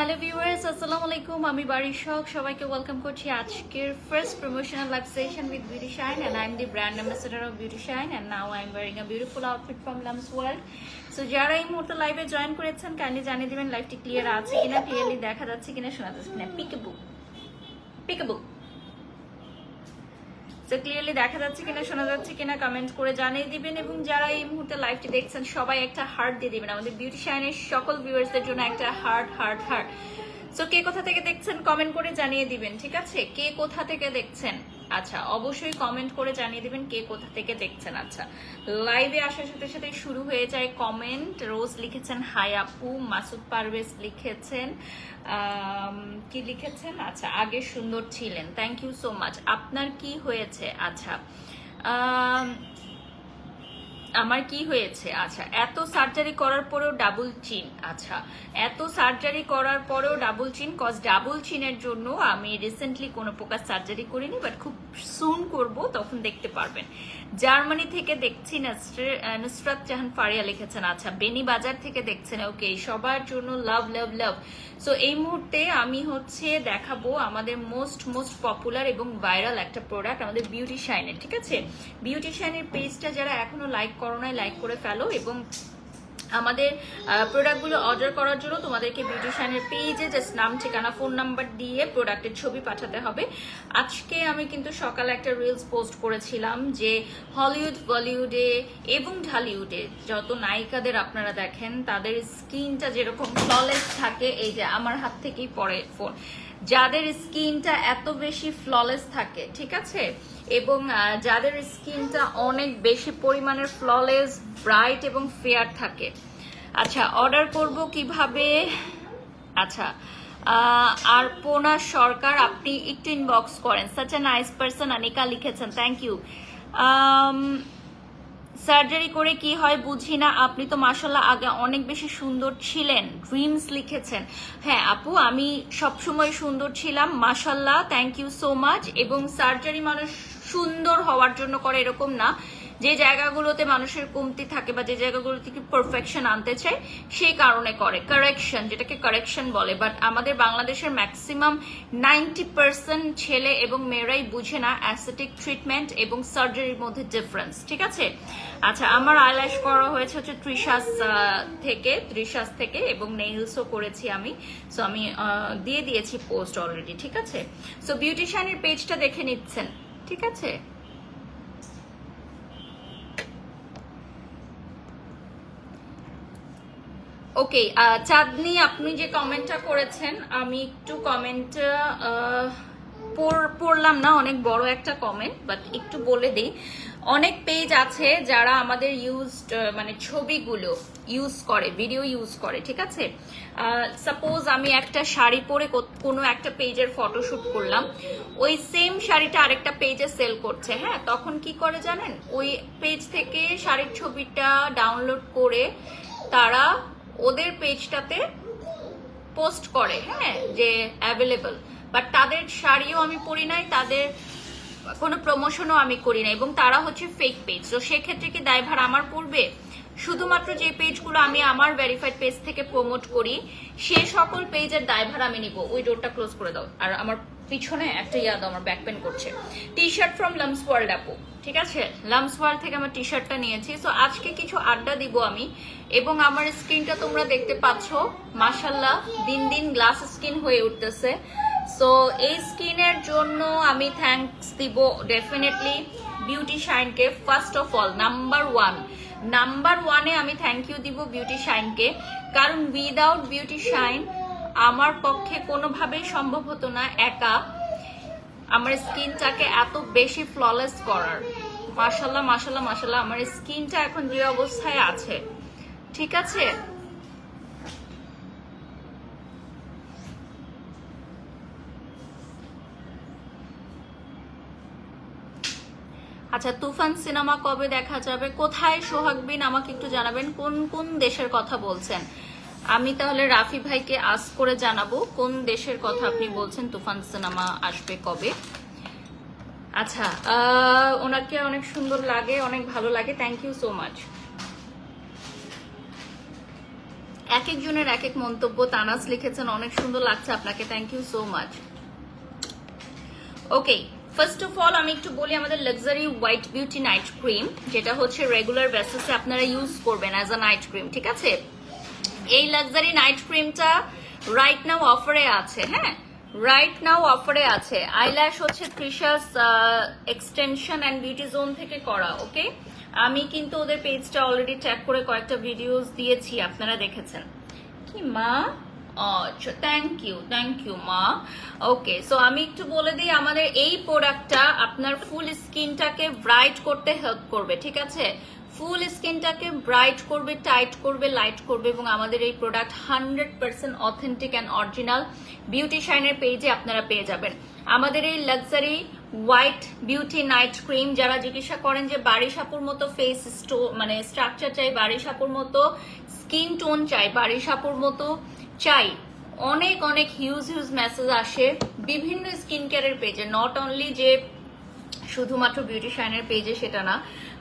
Hello viewers, আসসালামু আলাইকুম। আমি বাড়ির শখ সবাইকে ওয়েলকাম করছি আজকের first promotional live session with Beauty Shine and I am the brand ambassador of Beauty Shine and now I am wearing a beautiful outfit from Lams World. So যারা এই মুহূর্তে লাইভে জয়েন করেছেন কাইন্ডলি জানিয়ে দিবেন লাইভটি ক্লিয়ার আছে কিনা, ক্লিয়ারলি দেখা যাচ্ছে কিনা, শোনা যাচ্ছে কিনা। পিকাবু তো ক্লিয়ারলি দেখা যাচ্ছে কিনা, শোনা যাচ্ছে কিনা কমেন্ট করে জানিয়ে দিবেন। এবং যারা এই মুহূর্তে লাইভটি দেখছেন সবাই একটা হার্ট দিয়ে দিবেন আমাদের বিউটি শাইনের সকল ভিউয়ার্সদের জন্য একটা হার্ট হার্ট হার্ট। সো কে কোথা থেকে দেখছেন কমেন্ট করে জানিয়ে দিবেন, ঠিক আছে? কে কোথা থেকে দেখছেন, আচ্ছা অবশ্যই কমেন্ট করে জানিয়ে দিবেন কে কোথা থেকে দেখছেন। আচ্ছা, লাইভে আসার সাথে সাথে শুরু হয়ে যায় কমেন্ট। রোজ লিখেছেন হাই আপু, মাসুদ পারভেজ লিখেছেন, কি লিখেছেন, আচ্ছা আগে সুন্দর ছিলেন, থ্যাংক ইউ সো মাচ। আপনার কি হয়েছে? আচ্ছা আমার কি হয়েছে? আচ্ছা, এত সার্জারি করার পরেও ডাবল চিন। আচ্ছা, এত সার্জারি করার পরেও ডাবল চিন, কজ ডাবল চিনের জন্য আমি রিসেন্টলি কোনো প্রকার সার্জারি করিনি, বাট খুব সুন করব, তখন দেখতে পারবেন। জার্মানি থেকে দেখছি নুসরাত জাহান ফারিয়া লিখেছেন। আচ্ছা, বেনি বাজার থেকে দেখছেন, ওকে, সবার জন্য লাভ লাভ লাভ। সো এই মুহূর্তে আমি দেখাবো আমাদের মোস্ট পপুলার এবং ভাইরাল একটা প্রোডাক্ট আমাদের বিউটি শাইনের, ঠিক আছে? বিউটি শাইনের পেজটা যারা এখনো লাইক করো নাই, লাইক করে ফেলো। এবং আমাদের প্রোডাক্টগুলো অর্ডার করার জন্য তোমাদেরকে বিউটি শাইনের পেজে জাস্ট নাম, ঠিকানা, ফোন নাম্বার দিয়ে প্রোডাক্টের ছবি পাঠাতে হবে। আজকে আমি কিন্তু সকালে একটা রিলস পোস্ট করেছিলাম যে হলিউড, বলিউডে এবং ঢালিউডে যত নায়িকাদের আপনারা দেখেন তাদের স্কিনটা যেরকম ফ্ললেস থাকে, এই যে আমার হাত থেকেই পড়ে ফোন, যাদের স্কিনটা এত বেশি ফ্ললেস থাকে, ঠিক আছে, এবং যাদের স্কিনটা অনেক বেশি পরিমাণের ফ্ললেস, ব্রাইট এবং ফেয়ার থাকে। আচ্ছা, অর্ডার করব কিভাবে? আচ্ছা, আর পোনা সরকার আপনি একটু ইনবক্স করেন, such a nice person, Anika লিখেছেন, থ্যাংক ইউ। সার্জারি করে কি হয় বুঝি না, আপনি তো মাশাল্লাহ আগে অনেক বেশি সুন্দর ছিলেন, ড্রিমস লিখেছেন। হ্যাঁ আপু, আমি সবসময় সুন্দর ছিলাম মাশাল্লাহ, থ্যাংক ইউ সো মাচ। এবং সার্জারি মানুষ সুন্দর হওয়ার জন্য করে এরকম না, যে জায়গাগুলোতে মানুষের কমতি থাকে বা যে জায়গাগুলোতে কি পারফেকশন আনতে চায় সেই কারণে করে, কারেকশন, যেটাকে কারেকশন বলে। বাট আমাদের বাংলাদেশের ম্যাক্সিমাম 90% ছেলে এবং মেয়েরাই বুঝে না অ্যাসথেটিক ট্রিটমেন্ট এবং সার্জারির মধ্যে ডিফারেন্স, ঠিক আছে? আচ্ছা, আমার আইল্যাশ করা হয়েছে ত্রিশাস থেকে এবং নেইলসও করেছি আমি। সো আমি দিয়ে দিয়েছি পোস্ট অলরেডি, ঠিক আছে? সো বিউটিশিয়ানের পেজটা দেখে নিচ্ছেন, ঠিক আছে? ওকে, চাঁদনি আপনি যে কমেন্টটা করেছেন, আমি একটু কমেন্টটা পড়লাম না, অনেক বড় একটা কমেন্ট, বাট একটু বলে দিই। অনেক পেজ আছে যারা আমাদের মানে ছবিগুলো ইউজ করে, ভিডিও ইউজ করে, ঠিক আছে? সাপোজ আমি একটা শাড়ি পরে কোনো একটা পেজের ফটোশুট করলাম, ওই সেম শাড়িটা আরেকটা পেজে সেল করছে, হ্যাঁ, তখন কি করে জানেন? ওই পেজ থেকে শাড়ির ছবিটা ডাউনলোড করে তারা ওদের পেজটাতে পোস্ট করে, হ্যাঁ, যে অ্যাভেলেবল, বাট তাদের শাড়িও আমি পরি নাই, তাদের কোনো প্রমোশনও আমি করি না, এবং তারা ফেক পেজ। তো সেক্ষেত্রে কি দায়ভার আমার পড়বে? শুধুমাত্র যে পেজগুলো আমি আমার ভেরিফাইড পেজ থেকে প্রমোট করি সে সকল পেজের দায়ভার আমি নিব। ওই ডোরটা ক্লোজ করে দাও। আর আমার পিছনে একটা আমার ব্যাক পেন করছে। T shirt from Lams world আপু, ঠিক আছে? লামস ওয়ার্ল্ড থেকে আমার টি শার্টটা নিয়েছি। সো আজকে কিছু আড্ডা দিব আমি, এবং আমার স্কিনটা তোমরা দেখতে পাচ্ছ মাশাল্লাহ দিন দিন গ্লাস স্কিন হয়ে উঠতেছে। সো এই স্কিনের জন্য আমি থ্যাঙ্কস দিব ডেফিনেটলি বিউটি শাইনকে। ফার্স্ট অফ অল নাম্বার ওয়ানে আমি থ্যাংক ইউ দিব বিউটি শাইনকে, কারণ উইদাউট বিউটি শাইন আমার পক্ষে কোনোভাবেই সম্ভব হতো না একা আমার স্কিনটাকে এত বেশি ফ্ললেস করার। মাশাল্লাহ মাশাল্লাহ মাশাল্লাহ, আমার স্কিনটা এখন যে অবস্থায় আছে, ঠিক আছে? আচ্ছা, তুফান সিনেমা কবে দেখা যাবে? কোথায় সোহাগবিন আমাকে একটু জানাবেন, কোন কোন দেশের কথা বলছেন? আমি তাহলে রাফি ভাইকে আস্ক করে জানাবো কোন দেশের কথা আপনি বলছেন, তুফান সিনেমা আসবে কবে। আচ্ছা, ওনাকে অনেক সুন্দর লাগে, অনেক ভালো লাগে, থ্যাংক ইউ সো মাচ। এক একজনের এক এক মন্তব্য। তানাস লিখেছেন অনেক সুন্দর লাগছে আপনাকে, thank you so much. Okay, first of all আমি একটু বলি আমাদের luxury white beauty night cream, যেটা হচ্ছে রেগুলার বেসিসে আপনারা ইউজ করবেন অ্যাজ আ নাইট ক্রিম, ঠিক আছে? এই লাক্সারি নাইট ক্রিমটা রাইট নাও অফারে আছে। হ্যাঁ, রাইট নাও অফারে আছে। আইল্যাশ হচ্ছে ত্রিশাস এক্সটেনশন অ্যান্ড বিউটি জোন থেকে করা। ওকে, আমি কিন্তু ওদের পেজটা অলরেডি ট্যাগ করে কয়েকটা ভিডিওস দিয়েছি, আপনারা দেখেছেন কি মা? আচ্ছা, থ্যাংক ইউ মা। ওকে, সো আমি একটু বলে দিই, আমাদের এই প্রোডাক্টটা আপনার ফুল স্কিনটাকে ব্রাইট করতে হেল্প করবে, ঠিক আছে? ফুল স্কিনটাকে ব্রাইট করবে, টাইট করবে, লাইট করবে, এবং আমাদের এই product 100% authentic and original beauty শাইনের পেজে আপনারা পেয়ে যাবেন। আমাদের এই luxury white beauty night cream, যারা জিজ্ঞাসা করেন যে বাড়ি সাপুর মতো ফেস মানে স্ট্রাকচার চাই, বাড়ি সাপুর মতো স্কিন টোন চাই, বাড়ি সাপুর মতো চাই, অনেক অনেক হিউজ মেসেজ আসে বিভিন্ন স্কিন কেয়ারের পেজে, নট অনলি যে শুধুমাত্র বিউটি শাইনের পেজে, সেটা না,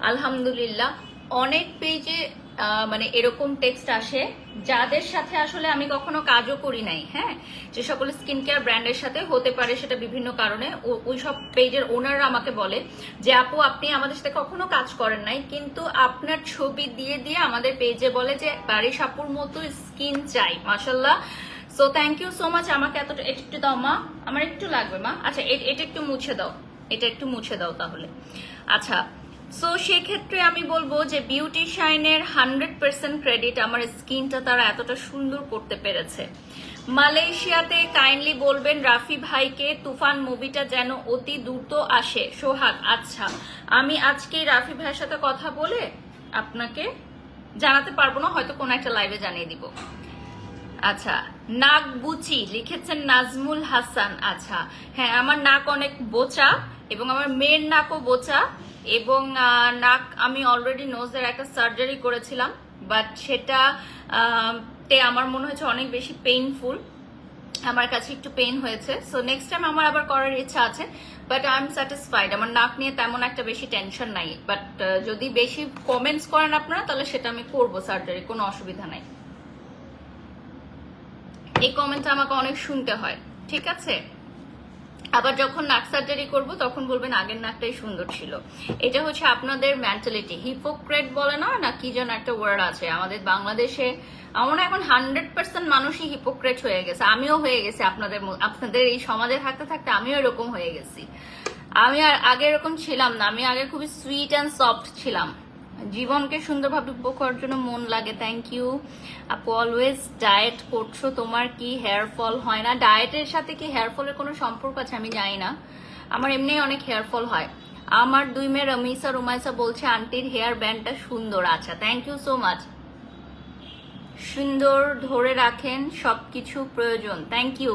আলহামদুলিল্লাহ অনেক পেজে মানে এরকম টেক্সট আসে যাদের সাথে আসলে আমি কখনো কাজও করি নাই। হ্যাঁ, যে সকল স্কিন কেয়ার ব্র্যান্ডের সাথে হতে পারে সেটা বিভিন্ন কারণে, ওই সব পেজের ওনাররা আমাকে বলে যে আপু আপনি আমাদের সাথে কখনো কাজ করেন নাই, কিন্তু আপনার ছবি দিয়ে দিয়ে আমাদের পেজে বলে যে বারিশ আপুর মতো স্কিন চাই। মাশাল্লাহ, so thank you so much. আমাকে এতটা, এটা একটু দাও মা, আমার একটু লাগবে মা। আচ্ছা, এটা একটু মুছে দাও, এটা একটু মুছে দাও তাহলে। আচ্ছা, সো সেক্ষেত্রে আমি বলবো যে বিউটি শাইনের 100% ক্রেডিট আমার স্কিনটা তারা এতটা সুন্দর করতে পেরেছে। মালয়েশিয়াতে কাইন্ডলি বলবেন রাফি ভাইকে তুফান মুভিটা যেন অতি দ্রুত আসে। সোহাগ, আচ্ছা আমি আজকে রাফি ভাইয়ের সাথে কথা বলে আপনাকে জানাতে পারবো না, হয়তো কোনো একটা লাইভে জানিয়ে দিব। আচ্ছা, নাক বুচি লিখেছেন নাজমুল হাসান। আচ্ছা, হ্যাঁ আমার নাক অনেক বোচা, এবং আমার মেয়ের নাকও বোচা, এবং নাক আমি অলরেডি নোজের একটা সার্জারি করেছিলাম, বাট সেটা তে আমার মনে হয়েছে অনেক বেশি পেইনফুল, আমার কাছে একটু পেইন হয়েছে। সো নেক্সট টাইম আমার আবার করার ইচ্ছা আছে, বাট আই এম স্যাটিসফাইড। আমার নাক নিয়ে তেমন একটা বেশি টেনশন নাই, বাট যদি বেশি কমেন্টস করেন আপনারা তাহলে সেটা আমি করবো সার্জারি, কোনো অসুবিধা নাই। এই কমেন্টটা আমাকে অনেক শুনতে হয়, ঠিক আছে? আবার যখন নাক সার্জারি করবো তখন বলবেন আগের নাকটাই সুন্দর ছিল। এটা হচ্ছে আপনাদের মেন্টালিটি, হিপোক্রেট বলে না কি যেন একটা ওয়ার্ড আছে আমাদের বাংলাদেশে। আমার এখন 100% মানুষই হিপোক্রেট হয়ে গেছে, আমিও হয়ে গেছি। আপনাদের এই সমাজে থাকতে থাকতে আমিও এরকম হয়ে গেছি। আমি আর আগে এরকম ছিলাম না, আমি আগে খুবই সুইট অ্যান্ড সফট ছিলাম। জীবনকে সুন্দরভাবে উপভোগ করার জন্য মন লাগে, থ্যাংক ইউ আপু। অলওয়েজ ডায়েট করছো, তোমার কি হেয়ার ফল হয় না? ডায়েটের সাথে কি হেয়ার ফলের কোনো সম্পর্ক আছে আমি জানি না, আমার এমনি অনেক হেয়ার ফল হয়। আমার দুই মেয়ে রমিসা রুমাইসা বলছে আন্টির হেয়ার ব্যান্ডটা সুন্দর। আচ্ছা, থ্যাংক ইউ সো মাচ। সুন্দর ধরে রাখেন, সবকিছু প্রয়োজন, থ্যাংক ইউ।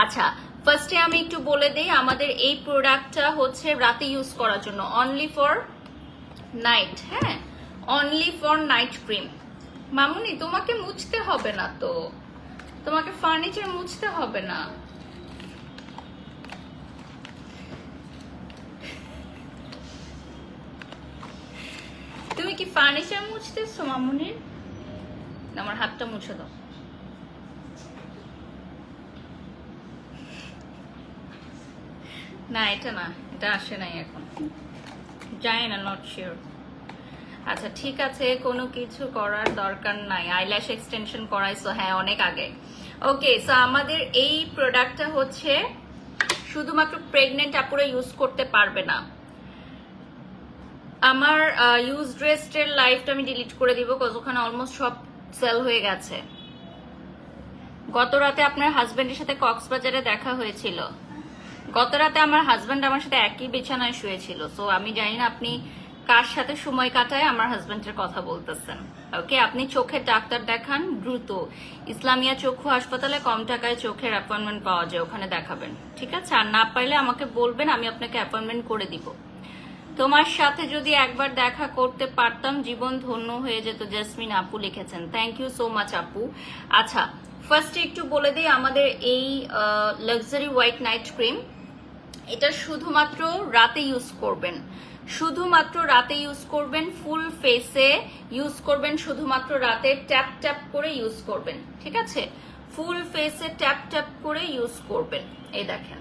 আচ্ছা, ফার্স্টে আমি একটু বলে দিই আমাদের এই প্রোডাক্টটা হচ্ছে রাতে ইউজ করার জন্য, অনলি ফর নাইট। হ্যাঁ, অনলি ফর নাইট ক্রিম। মামুনি তোমাকে মুছতে হবে না তো, তোমাকে ফার্নিচার মুছতে হবে না। তুমি কি ফার্নিচার মুছতেছো মামুনির? আমার হাতটা মুছে দাও। না এটা না, এটা আসে নাই এখন, জানি না, নট শিওর। আচ্ছা ঠিক আছে, কোনো কিছু করার দরকার নাই। আইল্যাশ এক্সটেনশন করাইছো? হ্যাঁ, অনেক আগে। ওকে, সো আমাদের এই প্রোডাক্টটা হচ্ছে শুধুমাত্র প্রেগনেন্ট আপুরা ইউজ করতে পারবে না। আমার ইউজ ড্রেসের লাইফটা আমি ডিলিট করে দিব, কজ ওখানে অলমোস্ট সব সেল হয়ে গেছে। গত রাতে আপনার হাজবেন্ডের সাথে কক্সবাজারে দেখা হয়েছিল। গত রাতে আমার হাজবেন্ড আমার সাথে একই বিছানায় শুয়েছিল, সো আমি জানি না আপনি কার সাথে সময় কাটায় আমার হাজবেন্ডের কথা বলতেছেন। ওকে, আপনি চোখের ডাক্তার দেখান দ্রুত। ইসলামিয়া চক্ষু হাসপাতালে কম টাকায় চোখের অ্যাপয়েন্টমেন্ট পাওয়া যায়, ওখানে দেখাবেন, ঠিক আছে? আর না পাইলে আমাকে বলবেন, আমি আপনাকে অ্যাপয়েন্টমেন্ট করে দিব। তোমার সাথে যদি একবার দেখা করতে পারতাম জীবন ধন্য হয়ে যেত, জেসমিন আপু লিখেছেন। থ্যাংক ইউ সো মাচ আপু। আচ্ছা, ফার্স্টে একটু বলে দিই আমাদের এই লাক্সারি হোয়াইট নাইট ক্রিম, এটা শুধুমাত্র রাতে ইউজ করবেন, শুধুমাত্র রাতে ইউজ করবেন, ফুল ফেসে ইউজ করবেন, শুধুমাত্র রাতে ট্যাপ ট্যাপ করে ইউজ করবেন, ঠিক আছে? ফুল ফেসে ট্যাপ ট্যাপ করে ইউজ করবেন। এই দেখেন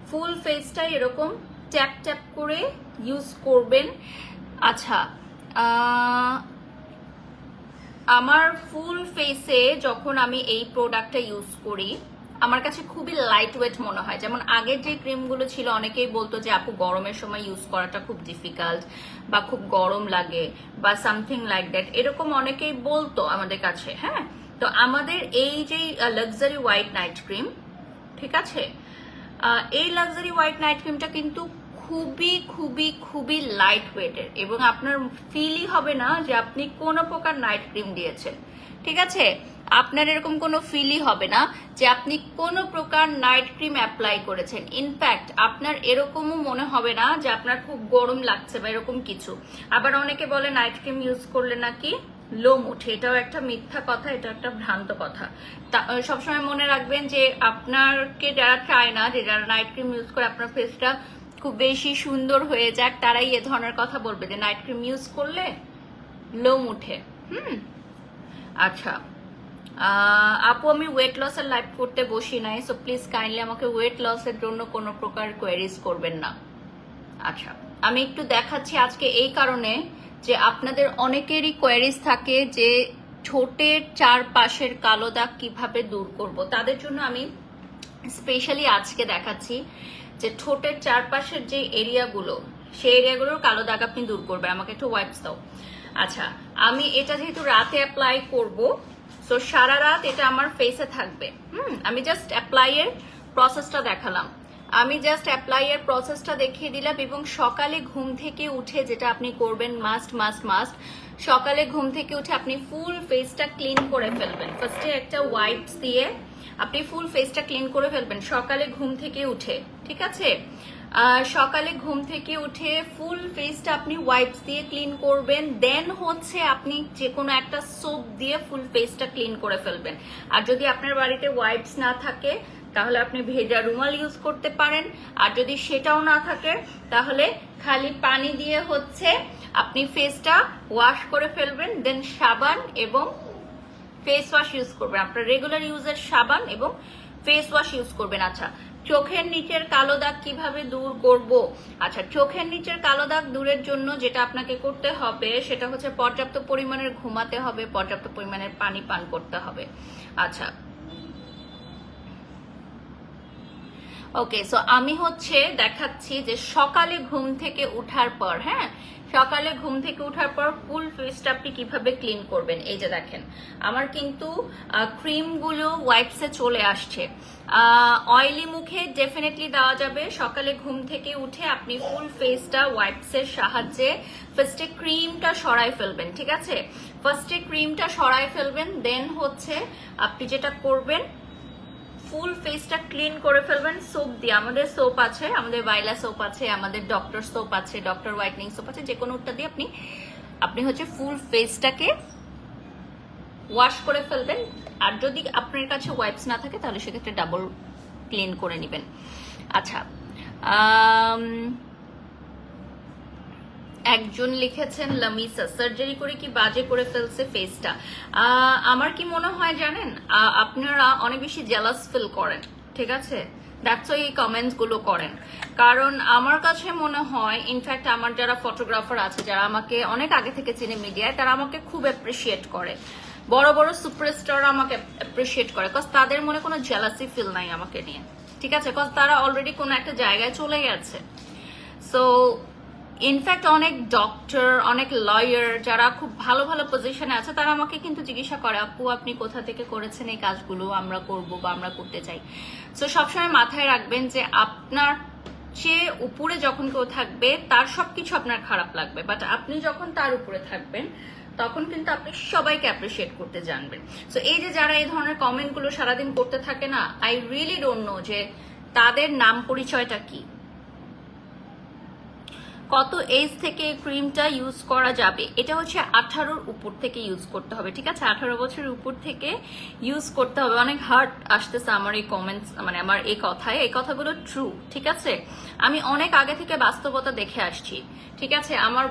ফুল ফেসটা এরকম ট্যাপ ট্যাপ করে ইউজ করবেন। আচ্ছা, আমার ফুল ফেসে যখন আমি এই প্রোডাক্টটা ইউজ করি আমার কাছে খুবই লাইট ওয়েট মনে হয়। যেমন আগের যে ক্রিমগুলো ছিল অনেকেই বলতো যে আপু গরমের সময় ইউজ করাটা খুব ডিফিকাল্ট বা খুব গরম লাগে বা সামথিং লাইক দ্যাট, এরকম অনেকেই বলতো আমাদের কাছে। হ্যাঁ, তো আমাদের এই যে লাক্সারি হোয়াইট নাইট ক্রিম, ঠিক আছে, এই লাক্সারি হোয়াইট নাইট ক্রিমটা কিন্তু খুবই খুবই খুবই লাইট ওয়েটের এবং আপনার ফিলই হবে না যে আপনি কোনো প্রকার নাইট ক্রিম দিয়েছেন, ঠিক আছে? আপনার এরকম কোনো ফিলই হবে না যে আপনি কোনো প্রকার নাইট ক্রিম অ্যাপ্লাই করেছেন। ইনফ্যাক্ট আপনার এরকমও মনে হবে না যে আপনার খুব গরম লাগছে বা এরকম কিছু। আবার অনেকে বলে নাইট ক্রিম ইউজ করলে নাকি লোম উঠে, এটাও একটা মিথ্যা কথা, এটা একটা ভ্রান্ত কথা। সবসময় মনে রাখবেন যে আপনারকে যারা চায় না, যে যারা নাইট ক্রিম ইউজ করে আপনার ফেসটা খুব বেশি সুন্দর হয়ে যাক, তারাই এ ধরনের কথা বলবে যে নাইট ক্রিম ইউজ করলে লোম উঠে। আচ্ছা আপু, আমি ওয়েট লসের লাইভ করতে বসি নাই, সো প্লিজ কাইন্ডলি আমাকে ওয়েট লসের জন্য কোনো প্রকার কোয়েরিজ করবেন না। আচ্ছা, আমি একটু দেখাচ্ছি আজকে এই কারণে যে আপনাদের অনেকেরই কোয়েরিজ থাকে যে ঠোঁটের চারপাশের কালো দাগ কিভাবে দূর করব। তাদের জন্য আমি স্পেশালি আজকে দেখাচ্ছি যে ঠোঁটের চারপাশের যে এরিয়াগুলো, সেই এরিয়াগুলোর কালো দাগ আপনি দূর করবেন। আমাকে একটু ওয়াইপস দাও। আচ্ছা, আমি এটা যেহেতু রাতে অ্যাপ্লাই করব, সো সারা রাত এটা আমার ফেসে থাকবে। আমি জাস্ট অ্যাপ্লাই এর প্রসেসটা দেখালাম, আমি জাস্ট অ্যাপ্লাই এর প্রসেসটা দেখিয়ে দিলাম। এবং সকালে ঘুম থেকে উঠে যেটা আপনি করবেন, মাস্ট মাস্ট মাস্ট, সকালে ঘুম থেকে উঠে আপনি ফুল ফেসটা ক্লিন করে ফেলবেন। ফার্স্টে একটা ওয়াইপস দিয়ে আপনি ফুল ফেসটা ক্লিন করে ফেলবেন সকালে ঘুম থেকে উঠে, ঠিক আছে? সকালে ঘুম থেকে উঠে ফুল ফেসটা আপনি ওয়াইপস দিয়ে ক্লিন করবেন। দেন হচ্ছে আপনি যে কোনো একটা সোপ দিয়ে ফুল ফেসটা ক্লিন করে ফেলবেন। আর যদি আপনার বাড়িতে ওয়াইপস না থাকে তাহলে আপনি ভেজা রুমাল ইউজ করতে পারেন। আর যদি সেটাও না থাকে তাহলে খালি পানি দিয়ে হচ্ছে আপনি ফেসটা ওয়াশ করে ফেলবেন। দেন সাবান এবং ফেস ওয়াশ ইউজ করবেন, আপনার রেগুলার ইউজের সাবান এবং ফেস ওয়াশ ইউজ করবেন। আচ্ছা, চোখের নিচের কালো দাগ কিভাবে দূর করব? আচ্ছা, চোখের নিচের কালো দাগ দূরের জন্য যেটা আপনাকে করতে হবে সেটা হচ্ছে পর্যাপ্ত পরিমাণের ঘুমাতে হবে, পর্যাপ্ত পরিমাণের পানি পান করতে হবে। আচ্ছা, ওকে, সো আমি হচ্ছে দেখাচ্ছি যে সকালে ঘুম থেকে উঠার পর, হ্যাঁ, সকালে ঘুম থেকে উঠার পর ফুল ফেসটা আপনি কিভাবে ক্লিন করবেন। এই যে দেখেন আমার কিন্তু ক্রিমগুলো ওয়াইপসে চলে আসছে। অয়েলি মুখে ডেফিনেটলি দেওয়া যাবে। সকালে ঘুম থেকে উঠে আপনি ফুল ফেসটা ওয়াইপসের সাহায্যে ফার্স্টে ক্রিমটা সরাই ফেলবেন, ঠিক আছে? ফার্স্টে ক্রিমটা সরাই ফেলবেন, দেন হচ্ছে আপনি যেটা করবেন ফুল ফেসটা ক্লিন করে ফেলবেন সোপ দিয়ে। আমাদের সোপ আছে, আমাদের ভাইলা সোপ আছে, আমাদের ডক্টর সোপ আছে, ডক্টর হোয়াইটনিং সোপ আছে, যে কোনোটা দিয়ে আপনি হচ্ছে ফুল ফেসটাকে ওয়াশ করে ফেলবেন। আর যদি আপনার কাছে ওয়াইপস না থাকে তাহলে সেক্ষেত্রে ডাবল ক্লিন করে নেবেন। আচ্ছা, একজন লিখেছেন লামিসা, সার্জারি করে কি বাজে করে ফেলছে ফেসটা। আমার কি মনে হয় জানেন, আপনারা অনেক বেশি জেলাস ফিল করেন, ঠিক আছে? দ্যাটস ওয়াই এই কমেন্টস গুলো করেন। কারণ আমার কাছে মনে হয়, ইনফ্যাক্ট আমার যারা ফটোগ্রাফার আছে, যারা আমাকে অনেক আগে থেকে চিনে মিডিয়ায়, তারা আমাকে খুব অ্যাপ্রিসিয়েট করে। বড় বড় সুপারস্টার আমাকে অ্যাপ্রিসিয়েট করে, কজ তাদের মনে কোনো জেলাসি ফিল নাই আমাকে নিয়ে, ঠিক আছে? কজ তারা অলরেডি কোনো একটা জায়গায় চলে গেছে। সো ইনফ্যাক্ট অনেক ডক্টর, অনেক লয়ার যারা খুব ভালো ভালো পজিশনে আছে, তারা আমাকে কিন্তু জিজ্ঞাসা করে আপু আপনি কোথা থেকে করেছেন এই কাজগুলো, আমরা করব বা আমরা করতে চাই। সো সবসময় মাথায় রাখবেন যে আপনার চেয়ে উপরে যখন কেউ থাকবে তার সবকিছু আপনার খারাপ লাগবে, বাট আপনি যখন তার উপরে থাকবেন তখন কিন্তু আপনি সবাইকে অ্যাপ্রিসিয়েট করতে জানবেন। সো এই যে যারা এই ধরনের কমেন্টগুলো সারাদিন করতে থাকে না, আই রিয়েলি ডোন্ট নো যে তাদের নাম পরিচয়টা কি। কত এজ থেকে এই ক্রিমটা ইউজ করা যাবে? এটা হচ্ছে 18-র উপর থেকে ইউজ করতে হবে, ঠিক আছে? 18 বছরের উপর থেকে ইউজ করতে হবে। অনেক হার্ট আসতেছে আমার এই কমেন্টস, মানে আমার এই কথায়, এই কথাগুলো ট্রু, ঠিক আছে? আমি অনেক আগে থেকে বাস্তবতা দেখে আসছি, ঠিক আছে? আমার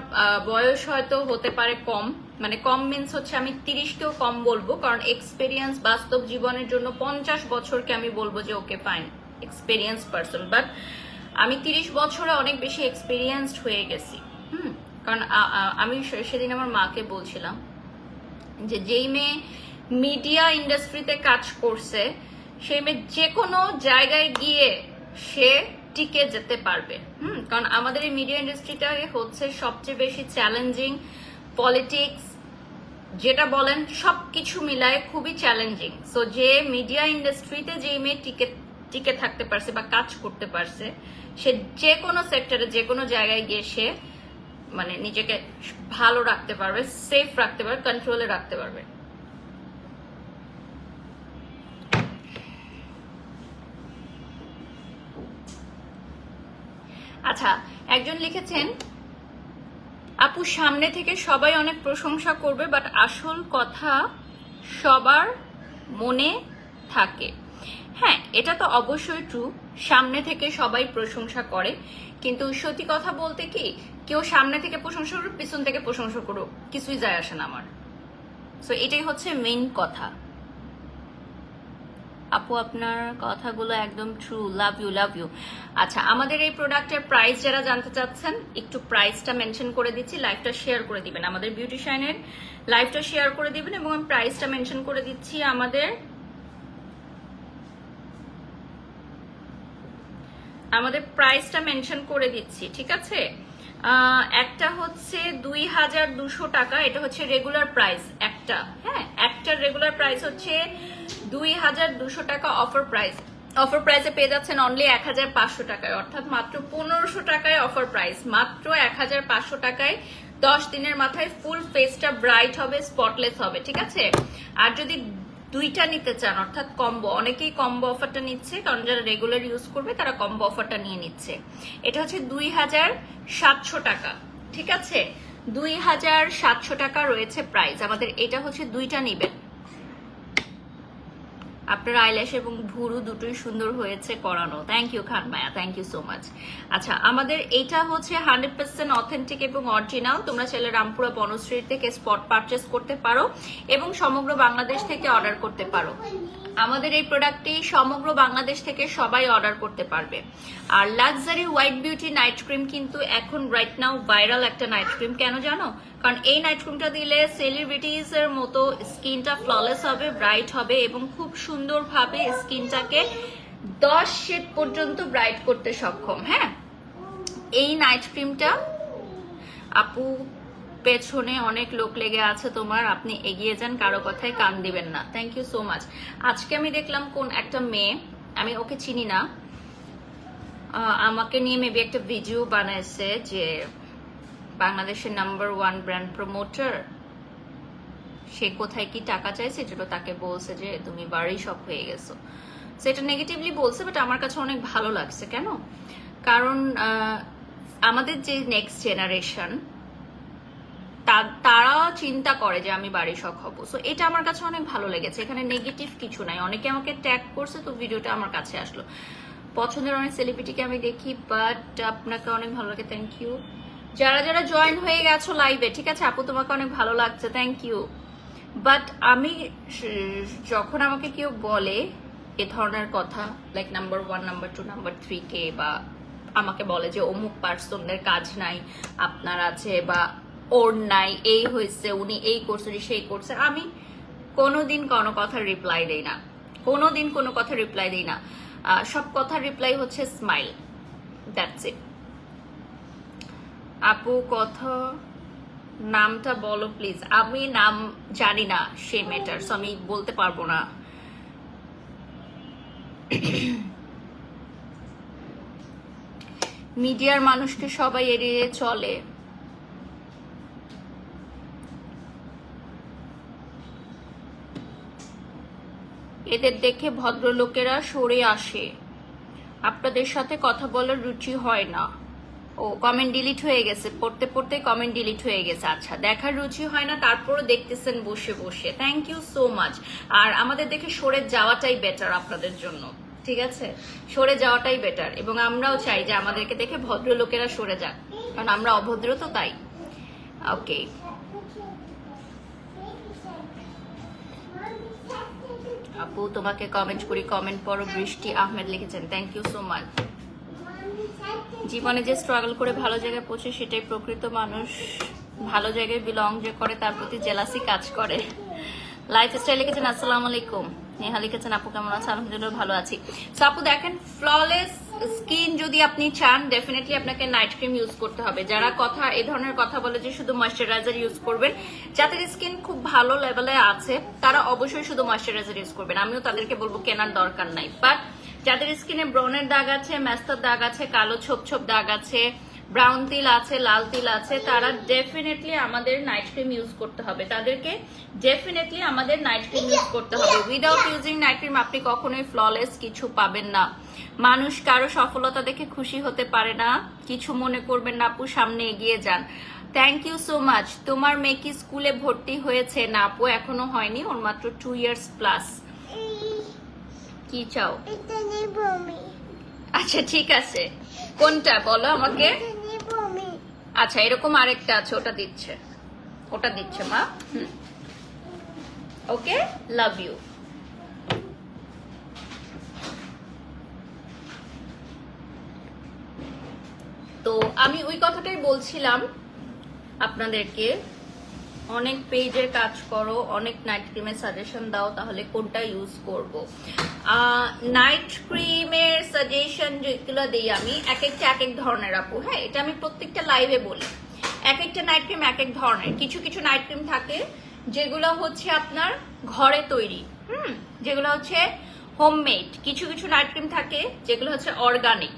বয়স হয়তো হতে পারে কম, মানে কম মিন্স হচ্ছে আমি 30কেও কম বলবো, কারণ এক্সপেরিয়েন্স বাস্তব জীবনের জন্য 50 বছরকে আমি বলবো যে okay fine experience person, but আমি 30 বছরে অনেক বেশি এক্সপেরিয়েন্সড হয়ে গেছি। কারণ আমি সেদিন আমার মাকে বলছিলাম যে যেই মেয়ে মিডিয়া ইন্ডাস্ট্রিতে কাজ করছে সেই মেয়ে যে কোনো জায়গায় গিয়ে সে টিকে যেতে পারবে। কারণ আমাদের এই মিডিয়া ইন্ডাস্ট্রিটা হচ্ছে সবচেয়ে বেশি চ্যালেঞ্জিং, পলিটিক্স যেটা বলেন সবকিছু মিলায় খুবই চ্যালেঞ্জিং। সো যে মিডিয়া ইন্ডাস্ট্রিতে যে মেয়ে টিকে থাকতে পারছে বা কাজ করতে পারছে, সে যে কোনো সেক্টরে যে কোনো জায়গায় গিয়ে সে মানে নিজেকে ভালো রাখতে পারবে, সেফ রাখতে পারবে, কন্ট্রোলে রাখতে পারবে। আচ্ছা, একজন লিখেছেন আপু সামনে থেকে সবাই অনেক প্রশংসা করবে, বাট আসল কথা সবার মনে থাকে। হ্যাঁ, এটা তো অবশ্যই ট্রু, সামনে থেকে সবাই প্রশংসা করে, কিন্তু সত্যি কথা বলতে কি, কেউ সামনে থেকে প্রশংসা করুক, পিছন থেকে প্রশংসা করুক, কিছুই যায় আসে না আমার। সো এটাই হচ্ছে মেইন কথা। আপু আপনার কথাগুলো একদম true, love you love you. আচ্ছা, আমাদের এই প্রোডাক্টের প্রাইস যারা জানতে চাচ্ছেন, একটু প্রাইসটা মেনশন করে দিচ্ছি, লাইভটা শেয়ার করে দিবেন, আমাদের বিউটিশিয়ানের লাইভটা শেয়ার করে দিবেন এবং আমি প্রাইসটা মেনশন করে দিচ্ছি। আমাদের প্রাইসটা মেনশন করে দিচ্ছি, ঠিক আছে? একটা হচ্ছে 2200 টাকা, এটা হচ্ছে রেগুলার প্রাইস একটা। হ্যাঁ, একটার রেগুলার প্রাইস হচ্ছে 2200 টাকা, অফার প্রাইসে পেয়ে যাচ্ছেন অনলি 1500 টাকায়, অর্থাৎ মাত্র 1500 টাকায় অফার প্রাইস, মাত্র 1500 টাকায় 10 দিনের মাথায় ফুল ফেসটা ব্রাইট হবে, স্পটলেস হবে, ঠিক আছে? আর যদি দুইটা নিতে চান, অর্থাৎ কম্বো, অনেকেই কম্বো অফারটা নিচ্ছে, কারণ যারা রেগুলার ইউজ করবে তারা কম্বো অফারটা নিয়ে নিচ্ছে। এটা হচ্ছে 2700 টাকা, ঠিক আছে? 2700 টাকা রয়েছে প্রাইস আমাদের। এটা হচ্ছে দুইটা নিবেন। আপনার আইল্যাশ এবং ভুরু দুটোই সুন্দর হয়েছে করানো, thank you Khan Maya, thank you so much. আচ্ছা, আমাদের এটা হচ্ছে 100% অথেন্টিক এবং অরিজিনাল। তোমরা চাইলে রামপুরা বনশ্রী থেকে স্পট পারচেস করতে পারো এবং সমগ্র বাংলাদেশ থেকে অর্ডার করতে পারো। আমাদের এই প্রোডাক্টটি সমগ্র বাংলাদেশ থেকে সবাই অর্ডার করতে পারবে। আর luxury white beauty night cream কিন্তু এখন রাইট নাও ভাইরাল একটা নাইট ক্রিম, কেন জানো? কারণ এই নাইট ক্রিমটা দিলে সেলিব্রিটিজ এর মতো স্কিনটা ফ্ললেস হবে, ব্রাইট হবে এবং খুব সুন্দরভাবে স্কিনটাকে 10 শেড পর্যন্ত ব্রাইট করতে সক্ষম। হ্যাঁ, এই নাইট ক্রিমটা আপু পেছনে অনেক লোক লেগে আছে তোমার, আপনি এগিয়ে যান, কারো কথায় কান দিবেন না। Thank you so much. আজকে আমি দেখলাম কোন একটা মেয়ে, আমি ওকে চিনি না, আমাকে নিয়ে মেবি একটা ভিডিও বানাইছে যে বাংলাদেশের নাম্বার 1 ব্র্যান্ড প্রমোটার, সে কোথায় কি টাকা চাইছে, যেটা তাকে বলছে যে তুমি বাড়ি শপ হয়ে গেছো। সেটা নেগেটিভলি বলছে, বাট আমার কাছে অনেক ভালো লাগছে। কেন? কারণ আমাদের যে নেক্সট জেনারেশন তারা চিন্তা করে যে আমি বাড়ি শখ হব। সো এটা আমার কাছে অনেক ভালো লেগেছে, এখানে নেগেটিভ কিছু নাই। অনেকে আমাকে ট্যাগ করছে, তো ভিডিওটা আমার কাছে আসলো। পছন্দের অনেক সেলিব্রিটিকে আমি দেখি, বাট আপনাকে অনেক ভালো লাগে, থ্যাংক ইউ। যারা যারা জয়েন হয়ে গেছো লাইভে, ঠিক আছে আপু, তোমাকে অনেক ভালো লাগছে, থ্যাংক ইউ। বাট আমি যখন আমাকে কেউ বলে এ ধরনের কথা, লাইক নাম্বার 1, নাম্বার 2, নাম্বার 3 কে, বা আমাকে বলে যে অমুক পার্সনের কাজ নাই আপনার আছে, বা ওর নাই, এই হয়েছে, উনি এই করছে, সেই করছে, আমি কোনোদিন কোনো কথার রিপ্লাই দেই না, কোনোদিন কোনো কথা রিপ্লাই দেই না। সব কথার রিপ্লাই হচ্ছে স্মাইল, দ্যাটস ইট। আপু কথা নামটা বলো প্লিজ। আমি নাম জানি না, সে ম্যাটারস, আমি বলতে পারবো না। মিডিয়ার মানুষকে সবাই এড়িয়ে চলে। এদের দেখে ভদ্রলোকেরা সরে আসে, আপনাদের সাথে কথা বলার রুচি হয় না। ও কমেন্ট ডিলিট হয়ে গেছে, পড়তে পড়তে কমেন্ট ডিলিট হয়ে গেছে। আচ্ছা, দেখার রুচি হয় না তারপরও দেখতেছেন বসে বসে, থ্যাংক ইউ সো মাচ। আর আমাদের দেখে সরে যাওয়াটাই বেটার আপনাদের জন্য, ঠিক আছে? সরে যাওয়াটাই বেটার, এবং আমরাও চাই যে আমাদেরকে দেখে ভদ্রলোকেরা সরে যাক, কারণ আমরা অভদ্র তো, তাই। ওকে, আপু তোমাকে কমেন্ট করি, কমেন্ট পড়ো। বৃষ্টি আহমেদ লিখেছেন, থ্যাংক ইউ সো মাচ। জীবনে যে স্ট্রাগল করে ভালো জায়গায় পৌঁছে সেটাই প্রকৃত মানুষ। ভালো জায়গায় বিলং যে করে তার প্রতি জেলাসি কাজ করে। লাইফস্টাইল লিখেছেন আসসালামু আলাইকুম। নেহা লিখেছেন আপু কেমন আছে? আলহামদুলিল্লাহ ভালো আছি। সো আপু দেখেন, ফ্ললেস স্কিন যদি আপনি চান, ডেফিনেটলি আপনাকে নাইট ক্রিম ইউজ করতে হবে। যারা এই ধরনের কথা বলে যে শুধু ময়শ্চারাইজার ইউজ করবেন, যাদের স্কিন খুব ভালো লেভেলে আছে তারা অবশ্যই শুধু ময়শ্চারাইজার ইউজ করবেন। আমিও তাদেরকে বলবো কেনার দরকার নাই। বাট যাদের স্কিনে ব্রনের দাগ আছে, ম্যাস্তার দাগ আছে, কালো ছোপ ছোপ দাগ আছে, ব্রাউন তিল আছে, লাল তিল আছে, তারা ডেফিনেটলি আমাদের নাইট ক্রিম ইউজ করতে হবে। তাদেরকে ডেফিনেটলি আমাদের নাইট ক্রিম ইউজ করতে হবে। উইদাউট ইউজিং নাইট ক্রিম আপনি কখনোই ফ্ললেস কিছু পাবেন না। মানুষ কারো সফলতা দেখে খুশি হতে পারে না, কিছু মনে করবেন না আপু, সামনে এগিয়ে যান। Thank you so much. তোমার মেয়ে কি স্কুলে ভর্তি হয়েছে? না আপু, এখনো হয়নি, ওর মাত্র 2 ইয়ার্স প্লাস। কি চাও? আচ্ছা ঠিক আছে, কোনটা বলো আমাকে। আচ্ছা, এরকম আরেকটা আছে, ওটা দিচ্ছে, ওটা দিচ্ছে মা। ওকে, লাভ ইউ। তো আমি ওই কথাটাই বলছিলাম আপনাদেরকে, অনেক পেজের কাজ করো, অনেক নাইট ক্রিমের সাজেশন দাও, তাহলে কোনটা ইউজ করব। নাইট ক্রিমের সাজেশন যেগুলো দিই আমি, এক একটা এক এক ধরনের আপু। হ্যাঁ, এটা আমি প্রত্যেকটা লাইভে বলি, এক একটা নাইট ক্রিম এক এক ধরনের। কিছু কিছু নাইট ক্রিম থাকে যেগুলো হচ্ছে আপনার ঘরে তৈরি, যেগুলো হচ্ছে হোমমেড। কিছু কিছু নাইট ক্রিম থাকে যেগুলো হচ্ছে অর্গানিক,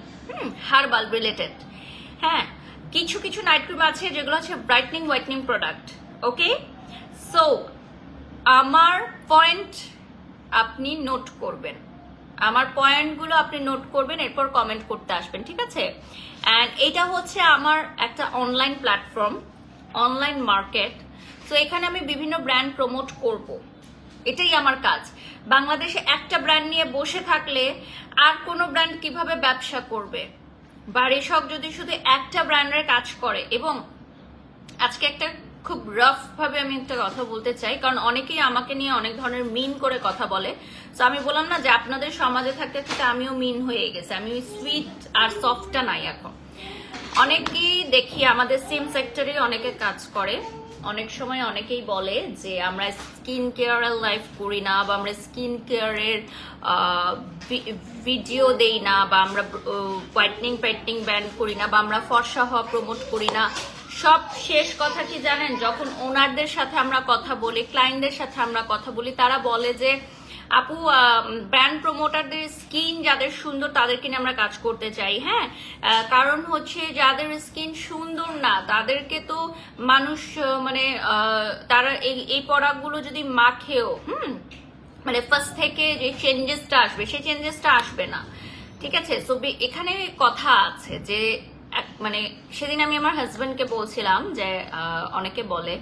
হার্বাল রিলেটেড। হ্যাঁ, কিছু কিছু নাইট ক্রিম আছে যেগুলো হচ্ছে ব্রাইটনিং হোয়াইটনিং প্রোডাক্ট। ওকে, সো আমার পয়েন্ট আপনি নোট করবেন, আমার পয়েন্টগুলো আপনি নোট করবেন, এরপর কমেন্ট করতে আসবেন, ঠিক আছে? অ্যান্ড এটা হচ্ছে আমার একটা online platform, online market. So এখানে আমি বিভিন্ন ব্র্যান্ড প্রমোট করব, এটাই আমার কাজ। বাংলাদেশে একটা ব্র্যান্ড নিয়ে বসে থাকলে আর কোনো ব্র্যান্ড কিভাবে ব্যবসা করবে? বাড়ির শখ যদি শুধু একটা ব্র্যান্ডের কাজ করে। এবং আজকে একটা খুব রাফ ভাবে আমি একটা কথা বলতে চাই, কারণ অনেকেই আমাকে নিয়ে অনেক ধরনের মিন করে কথা বলে। তো আমি বললাম না যে আপনাদের সমাজে থাকতে থাকতে আমিও মিন হয়ে গেছে, আমি সুইট আর সফটটা নাই এখন। অনেকেই দেখি আমাদের সিম সেক্টরে অনেকে কাজ করে, অনেক সময় অনেকেই বলে যে আমরা স্কিন কেয়ারের লাইফ করি না, বা আমরা স্কিন কেয়ারের ভিডিও দেই না, বা আমরা হোয়াইটনিং ব্যান্ড করি না, বা আমরা ফর্সা হওয়া প্রমোট করি না। সব শেষ কথা কি জানেন? যখন ওনারদের সাথে আমরা কথা বলি, ক্লায়েন্টদের সাথে আমরা কথা বলি, তারা বলে যে আপু ব্র্যান্ড প্রমোটারদের স্কিন যাদের সুন্দর তাদেরকে নিয়ে আমরা কাজ করতে চাই। হ্যাঁ, কারণ হচ্ছে যাদের স্কিন সুন্দর না তাদেরকে তো মানুষ মানে তারা এই প্রোডাক্টগুলো যদি মাখেও মানে ফার্স্ট থেকে যে চেঞ্জেসটা আসবে সেই চেঞ্জেসটা আসবে না, ঠিক আছে? সো এখানে কথা আছে যে মানে সেদিন আমি আমার হাজবেন্ডকে বলছিলাম যে অনেকে বলে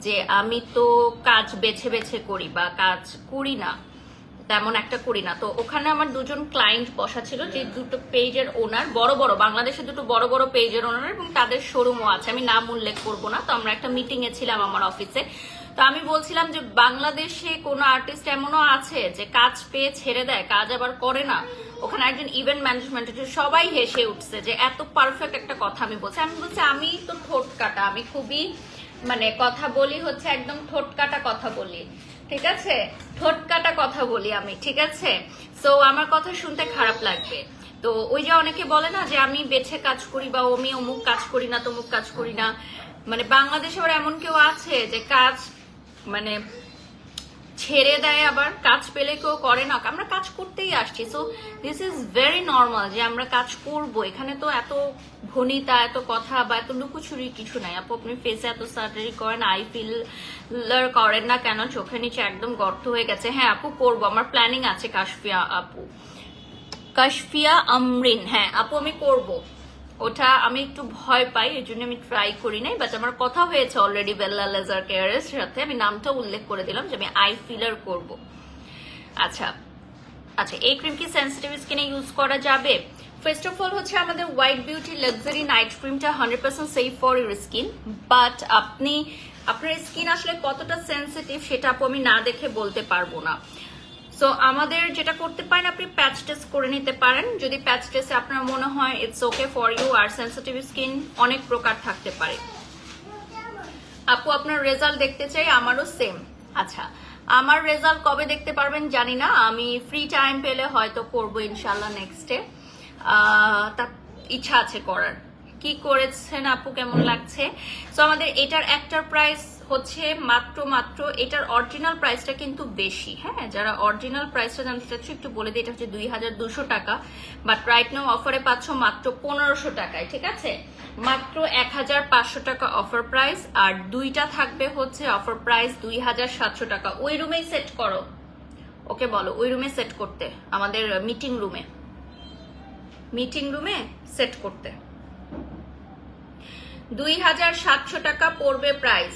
যে আমি তো কাজ বেছে বেছে করি বা কাজ করি না, তেমন একটা করি না। তো ওখানে আমার দুজন ক্লায়েন্ট বসা ছিল, যে দুটো পেজের ওনার, বড় বড় বাংলাদেশে দুটো বড় বড় পেজের ওনার, এবং তাদের শোরুমও আছে, আমি নাম উল্লেখ করবো না। তো আমরা একটা মিটিং এ ছিলাম আমার অফিসে। তো আমি বলছিলাম যে বাংলাদেশে কোনো আর্টিস্ট এমনও আছে যে কাজ পেয়ে ছেড়ে দেয়, কাজ আবার করে না। ওখানে একজন ইভেন্ট ম্যানেজমেন্ট, সবাই হেসে উঠছে যে এত পারফেক্ট একটা কথা আমি বলছি। আমি তো ঠোঁট কাটা, আমি খুবই মানে কথা বলি হচ্ছে একদম ঠোঁট কাটা কথা বলি, ঠিক আছে? ঠোঁট কাটা কথা বলি আমি, ঠিক আছে? সো আমার কথা শুনতে খারাপ লাগবে। তো ওই যে অনেকে বলে না যে আমি বেছে কাজ করি, বা আমি অমুক কাজ করি না, তমুক কাজ করি না। মানে বাংলাদেশে আবার এমন কেউ আছে যে কাজ মানে ছেড়ে দেয়, আবার কাজ পেলে কেউ করে না। আমরা কাজ করতেই আসছি, so this is very normal যে আমরা কাজ করব। এখানে তো এত ভনিতা, এত কথা বা এত লুকোচুরি কিছু নাই। আপু আপনি ফেসে এত সার্জারি করেন, আই ফিলার করেন না কেন? চোখের নিচে একদম গর্ত হয়ে গেছে। হ্যাঁ আপু করবো, আমার প্ল্যানিং আছে। কাশফিয়া আপু, কাশফিয়া আমরিন, হ্যাঁ আপু আমি করব। ওটা আমি একটু ভয় পাই, এই জন্য আমি ট্রাই করি নাই, বাট আমার কথা হয়েছে অলরেডি বেল্লা লেজার কেয়ারের সাথে, আমি নামটা উল্লেখ করে দিলাম যে আমি আই ফিলার করব। আচ্ছা আচ্ছা, এই ক্রিম কি সেন্সিটিভ স্কিনে ইউজ করা যাবে? ফার্স্ট অফ অল হচ্ছে আমাদের হোয়াইট বিউটি লাক্সারি নাইট ক্রিমটা 100% safe for your skin, but আপনার স্কিন আসলে কতটা সেন্সিটিভ সেটা আপু আমি না দেখে বলতে পারবো না। সো আমাদের যেটা করতে পারেন, আপনি প্যাচ টেস্ট করে নিতে পারেন, যদি প্যাচ টেস্টে আপনার মনে হয় ইটস ওকে ফর ইউ। আর সেন্সিটিভ স্কিন অনেক প্রকার থাকতে পারে। আপু আপনার রেজাল্ট দেখতে চাই, আমারও সেম। আচ্ছা, আমার রেজাল্ট কবে দেখতে পারবেন জানি না, আমি ফ্রি টাইম পেলে হয়তো করবো ইনশাল্লাহ নেক্সটে। তার ইচ্ছা আছে করার। কি করেছেন আপু, কেমন লাগছে? সো আমাদের এটার একটার প্রাইস হচ্ছে মাত্র এটার অরিজিনাল প্রাইসটা কিন্তু বেশি। হ্যাঁ, যারা অরিজিনাল প্রাইসটা জানতে চাচ্ছ একটু বলে দিই, এটা হচ্ছে 2200 টাকা, বাট রাইট নাও অফারে পাচ্ছ মাত্র 1500 টাকায়। ঠিক আছে, মাত্র 1500 টাকা অফার প্রাইস, আর দুইটা থাকবে হচ্ছে অফার প্রাইস 2700 টাকা। ওই রুমেই সেট করো, ওকে বলো ওই রুমে সেট করতে, আমাদের মিটিং রুমে সেট করতে। 2700 টাকা পড়বে প্রাইস।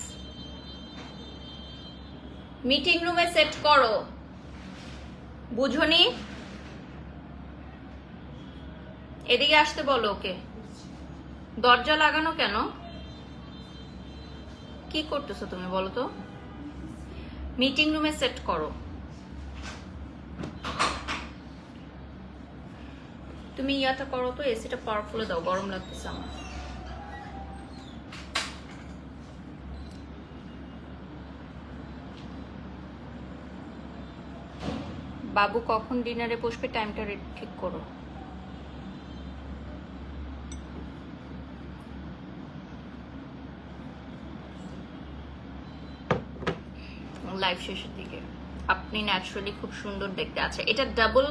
মিটিং রুমে সেট করো, বুঝনি? এদিকে আসতে বলো ওকে। দরজা লাগানো কেন? কি করতেছো তুমি বলো তো? মিটিং রুমে সেট করো। তুমি ইয়াটা করো তো, এসিটা পাওয়ারফুল দাও, গরম লাগতেছে আমার। বাবু কখন ডিনারে বসবে, টাইমটা ঠিক করো। লাইভ শেষের দিকে। আপনি ন্যাচারালি খুব সুন্দর দেখতে। আছে এটা ডাবল,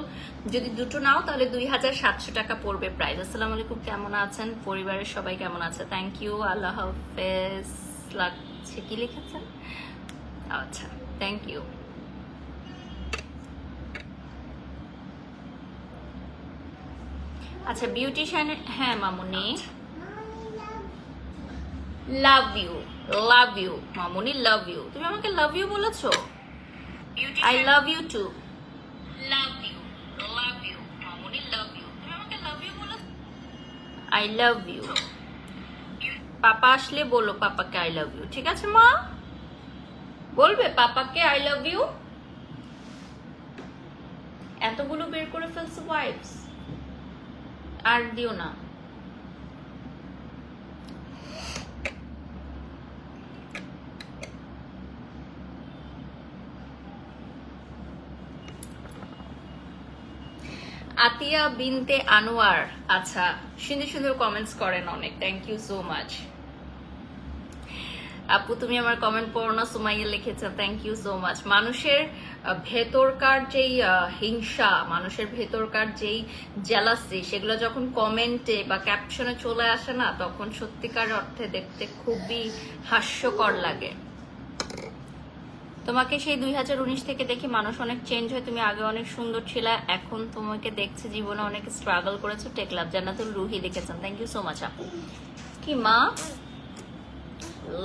যদি দুটো নাও তাহলে 2700 টাকা পড়বে প্রাইস। আসসালামু আলাইকুম, কেমন আছেন? পরিবারের সবাই কেমন আছে? থ্যাংক ইউ, আল্লাহ হাফেজ। লাগছে কি লিখেছেন? আচ্ছা, থ্যাংক ইউ। আচ্ছা, বিউটিশিয়ান, হ্যাঁ মামুনি, লাভ ইউ মামুনি, লাভ ইউ। তুমি আমাকে লাভ ইউ বলেছো? I love you too. Love you মামুনি, লাভ ইউ। তুমি আমাকে লাভ ইউ বলেছো? I love you. পাপা আসলে বলো পাপাকে আই লাভ ইউ, ঠিক আছে মা? বলবে পাপাকে আই লাভ ইউ। এতগুলো বের করে ফেলছো ওয়াইপস, আর দিও না। আতিয়া বিনতে আনোয়ার, আচ্ছা সুন্দর সুন্দর কমেন্টস করেন অনেক, থ্যাংক ইউ সো মাচ। আপু তুমি আমার কমেন্ট পড়ো না, সুমাইয়া লিখেছে, থ্যাংক ইউ সো মাচ। মানুষের ভেতরকার যেই হিংসা, মানুষের ভেতরকার যেই জেলাসি, সেগুলো যখন কমেন্টে বা ক্যাপশনে চলে আসে না, তখন সত্যিকার অর্থে দেখতে খুবই হাস্যকর লাগে। তোমাকে সেই 2019 থেকে দেখি মানুষ অনেক চেঞ্জ হয়। তুমি আগে অনেক সুন্দর ছিলে, এখন তোমাকে দেখছে জীবনে অনেক স্ট্রাগল করেছো। টেক লাভ, জান্নাতুল রুহি লিখেছেন, থ্যাংক ইউ সো মাচ আপু। কি মা?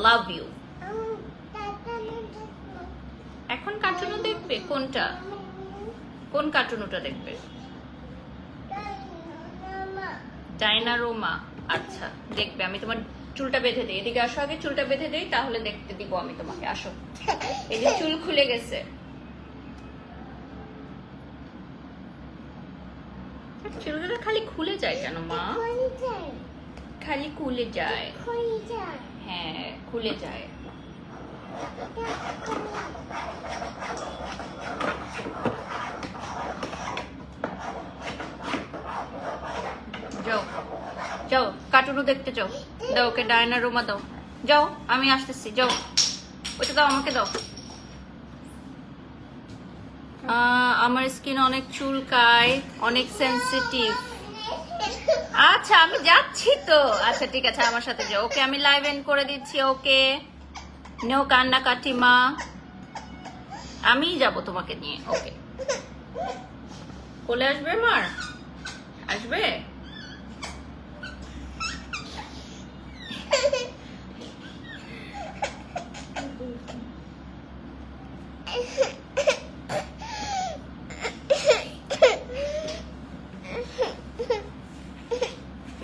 Love you. এখন কার্টুনও দেখবে? কোনটা, কোন কার্টুনটা দেখবে? ডাইনারোমা, আচ্ছা দেখবে। আমি তোমার চুলটা বেঁধে দিই, এদিকে আসো, আগে চুলটা বেঁধে দিই, তাহলে দেখতে দিব আমি তোমাকে। আসো, এই যে চুল খুলে গেছে। চুলগুলো খালি খুলে যায় কেন মা? খালি খুলে যায়, হ্যাঁ খুলে যায়। যাও যাও, কার্টুনও দেখতে যাও। দাও ওকে ডায়নারোমা দাও, যাও আমি আসতেছি, যাও ওটা দাও, আমাকে দাও। আমার স্কিন অনেক চুলকায়, অনেক সেনসিটিভ। আচ্ছা আমি যাচ্ছি তো। আচ্ছা ঠিক আছে, আমার সাথে যাও। ওকে আমি লাইভ এন্ড করে দিচ্ছি। ওকে নো কান্নাকাটি মা, আমি যাব তোমাকে নিয়ে। ওকে কোলে আসবে, মার আসবে।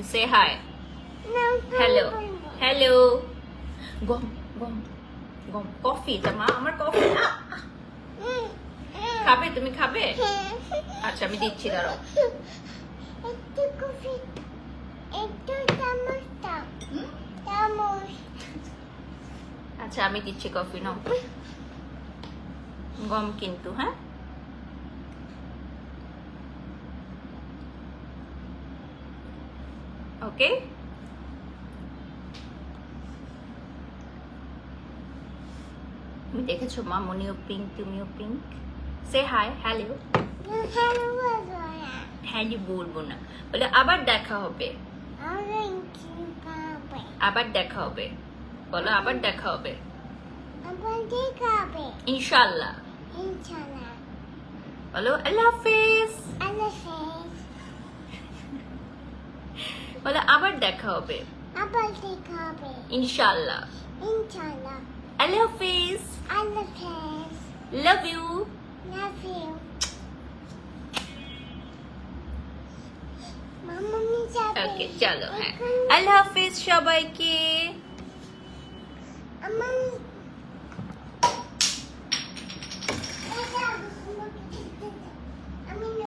Say hi. Hello. Hello. গম গম গম কফি জামা আমার কফি খাবে তুমি খাবে আচ্ছা আমি দিচ্ছি দাঁড়াও একটু কফি একটু চামচ দাও চামচ আচ্ছা আমি দিচ্ছি কফি নাও গম কিন্তু হ্যাঁ ওকে তুমি দেখেছো মামনিও পিঙ্ক তুমিও পিঙ্ক সে হাই হ্যালো হ্যালো বলো হ্যালো বলবো না বলে আবার দেখা হবে আবার দেখা হবে বলো আবার দেখা হবে আবার দেখাবে ইনশাআল্লাহ ইনশাআল্লাহ বলো আল্লাহ হাফেজ আল্লাহ হাফেজ বলো আবার দেখা হবে আবার দেখাবে ইনশাআল্লাহ ইনশাআল্লাহ আল্লাহ হাফেজ আল্লাহ হাফেজ লাভ ইউ লাভ ইউ মামনি যাবে ওকে চলো হ্যাঁ আল্লাহ হাফেজ সবাইকে আমার